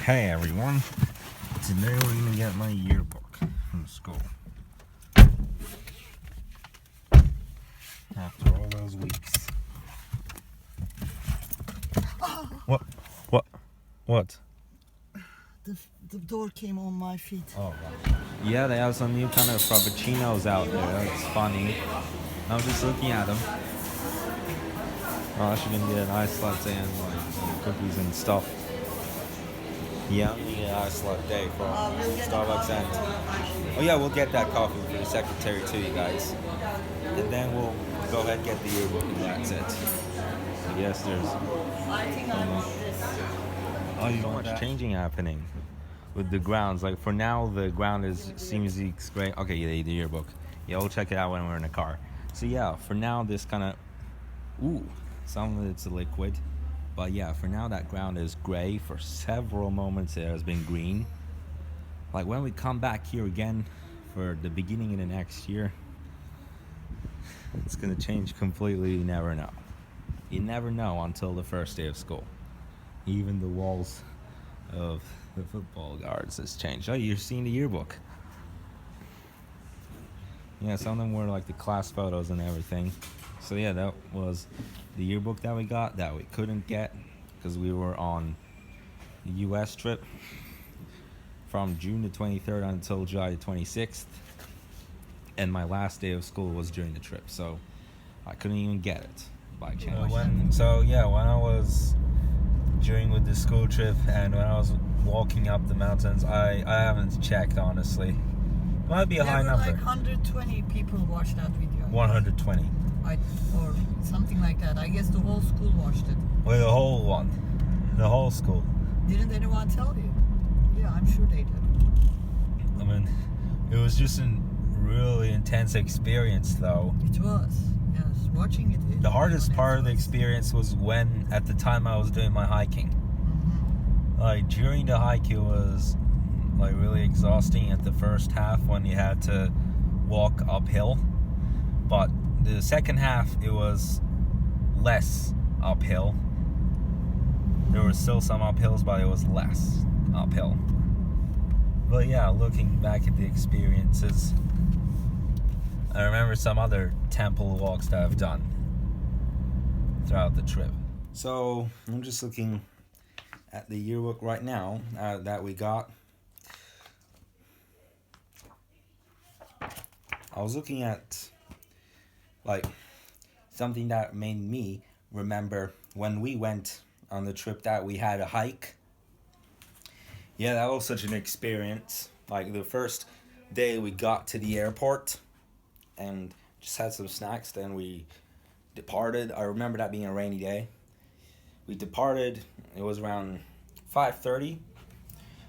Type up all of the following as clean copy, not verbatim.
Hey everyone, today we're gonna get my yearbook from school. After all those weeks. What? What? The door came on my feet. Oh, wow. Yeah, they have some new kind of frappuccinos out there. It's funny. I'm just looking at them. We're actually gonna get an iced latte and like some cookies and stuff. Yeah, I'm gonna get an iced latte from Starbucks and oh yeah, we'll get that coffee for the secretary too, you guys. And then we'll go ahead and get the yearbook and that's it. I guess there's I think I want this. so much changing happening with the grounds. Like for now, the ground seems great. Okay, yeah, the yearbook. Yeah, we'll check it out when we're in the car. So yeah, for now, this kind of some of it's a liquid, but yeah, for now that ground is gray. For several moments, it has been green. Like when we come back here again for the beginning of the next year, it's gonna change completely. You never know. You never know until the first day of school. Even the walls of the football guards has changed. Oh, you're seeing the yearbook. Yeah, some of them were like the class photos and everything. So yeah, that was the yearbook that we got that we couldn't get because we were on the US trip from June the 23rd until July the 26th. And my last day of school was during the trip, so I couldn't even get it by chance. When I was with the school trip and when I was walking up the mountains, I haven't checked honestly. Might be a high number. Like 120 people watched that video. 120. Or something like that. I guess the whole school watched it. Well, the whole school. Didn't anyone tell you? Yeah, I'm sure they did. I mean, it was just a really intense experience, though. It was. Yes, watching it. The hardest part of the experience was at the time I was doing my hiking. Mm-hmm. Like during the hike, it was like really exhausting at the first half when you had to walk uphill. But the second half, it was less uphill. There were still some uphills, but it was less uphill. But yeah, looking back at the experiences, I remember some other temple walks that I've done throughout the trip. So I'm just looking at the yearbook right now that we got. I was looking at like something that made me remember when we went on the trip that we had a hike. Yeah, that was such an experience. Like the first day we got to the airport and just had some snacks, then we departed. I remember that being a rainy day. We departed, it was around 5:30.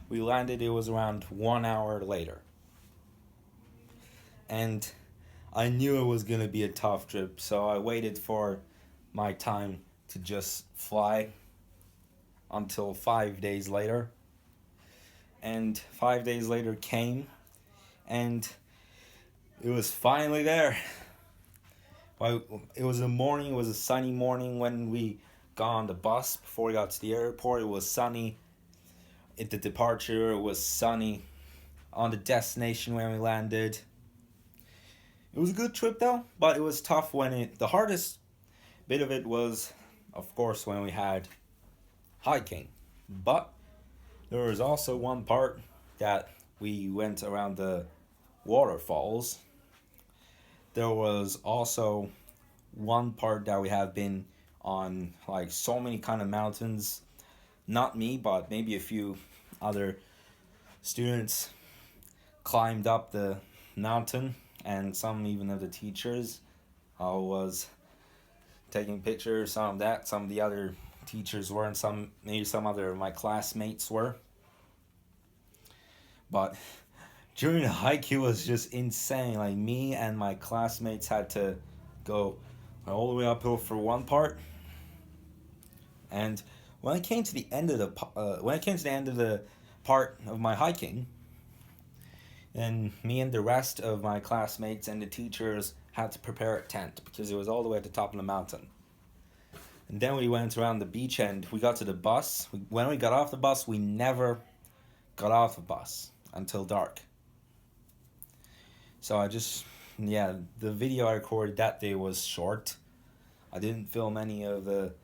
We landed, it was around 1 hour later. And I knew it was going to be a tough trip, so I waited for my time to just fly until 5 days later. And 5 days later came, and it was finally there. Well, it was a sunny morning when we got on the bus. Before we got to the airport, it was sunny. At the departure, it was sunny. On the destination when we landed, it was a good trip though, but it was tough the hardest bit of it was, of course, when we had hiking. But there was also one part that we went around the waterfalls. There was also one part that we have been on, like so many kind of mountains. Not me, but maybe a few other students climbed up the mountain, and some even of the teachers. I was taking pictures, some of the other teachers were, and maybe some other of my classmates were. But during the hike, it was just insane. Like me and my classmates had to go all the way uphill for one part, and when I came to the end of the part of my hiking, and me and the rest of my classmates and the teachers had to prepare a tent because it was all the way at the top of the mountain. And then we went around the beach and we got to the bus. When we got off the bus, we never got off the bus until dark. So the video I recorded that day was short. I didn't film any of the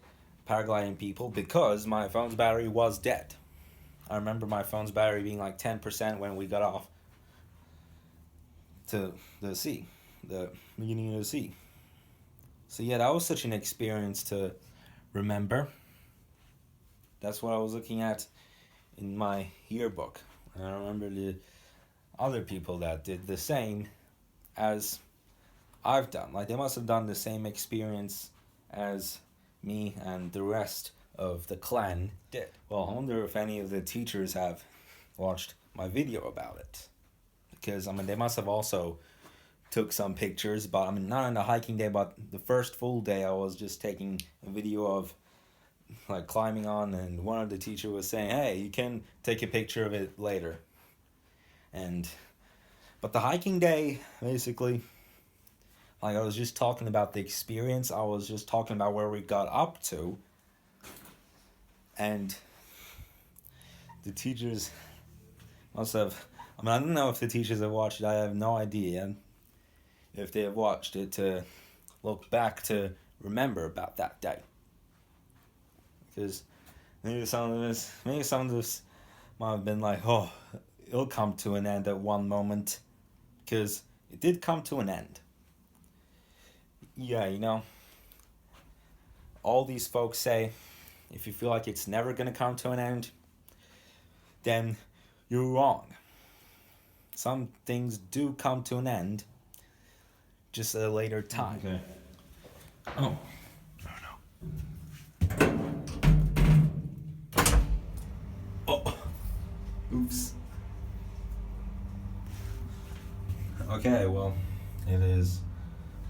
paragliding people because my phone's battery was dead. I remember my phone's battery being like 10% when we got off to the sea, the beginning of the sea. So yeah, that was such an experience to remember. That's what I was looking at in my yearbook. And I remember the other people that did the same as I've done. Like, they must have done the same experience as me and the rest of the clan did. Well, I wonder if any of the teachers have watched my video about it. Because, I mean, they must have also took some pictures, but, I mean, not on the hiking day, but the first full day I was just taking a video of, like, climbing on, and one of the teachers was saying, hey, you can take a picture of it later. But the hiking day, basically, like, I was just talking about the experience, I was just talking about where we got up to, and the teachers must have, I mean, I don't know if the teachers have watched it, I have no idea if they have watched it to look back to remember about that day. Because maybe some of this might have been like, oh, it'll come to an end at one moment. Because it did come to an end. Yeah, you know, all these folks say, if you feel like it's never going to come to an end, then you're wrong. Some things do come to an end, just at a later time. Okay. Oh. Oh. Oops. Okay, well, it is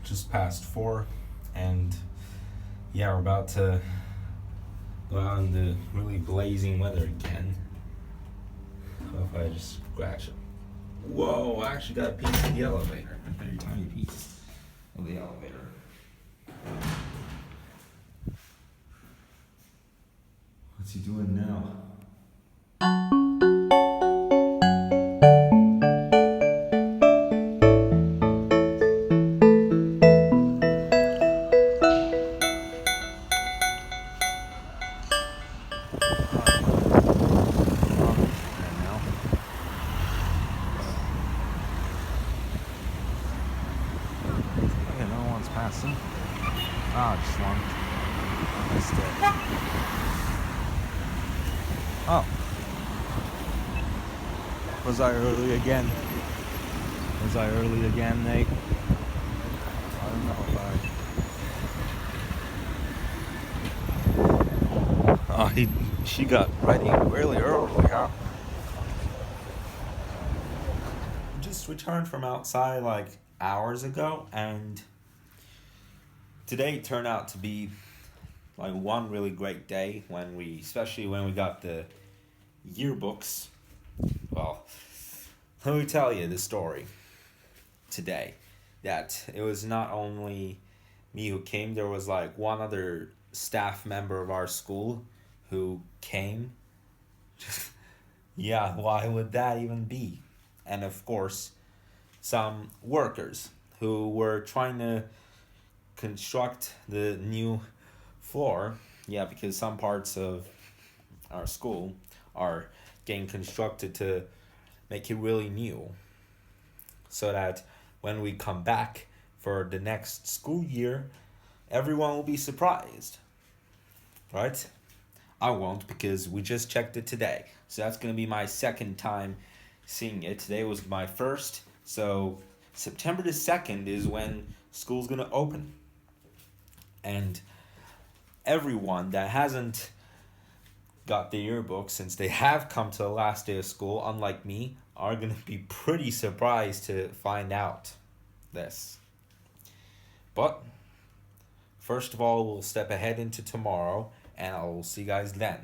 just past 4, and yeah, we're about to go out in the really blazing weather again. What if I just scratch it? Whoa, I actually got a piece of the elevator. A very tiny piece of the elevator. What's he doing now? Passing. Just one. Missed it. Oh. Was I early again? Nate? I don't know if she got ready really early, huh? Just returned from outside like hours ago, and today turned out to be like one really great day especially when we got the yearbooks. Well, let me tell you the story today. That it was not only me who came, there was like one other staff member of our school who came. Yeah, why would that even be? And of course, some workers who were trying to construct the new floor. Yeah, because some parts of our school are getting constructed to make it really new, so that when we come back for the next school year, everyone will be surprised, right? I won't, because we just checked it today, so that's going to be my second time seeing it. Today was my first, so September the 2nd is when school's going to open. And everyone that hasn't got the yearbook, since they have come to the last day of school, unlike me, are going to be pretty surprised to find out this. But first of all, we'll step ahead into tomorrow, and I'll see you guys then.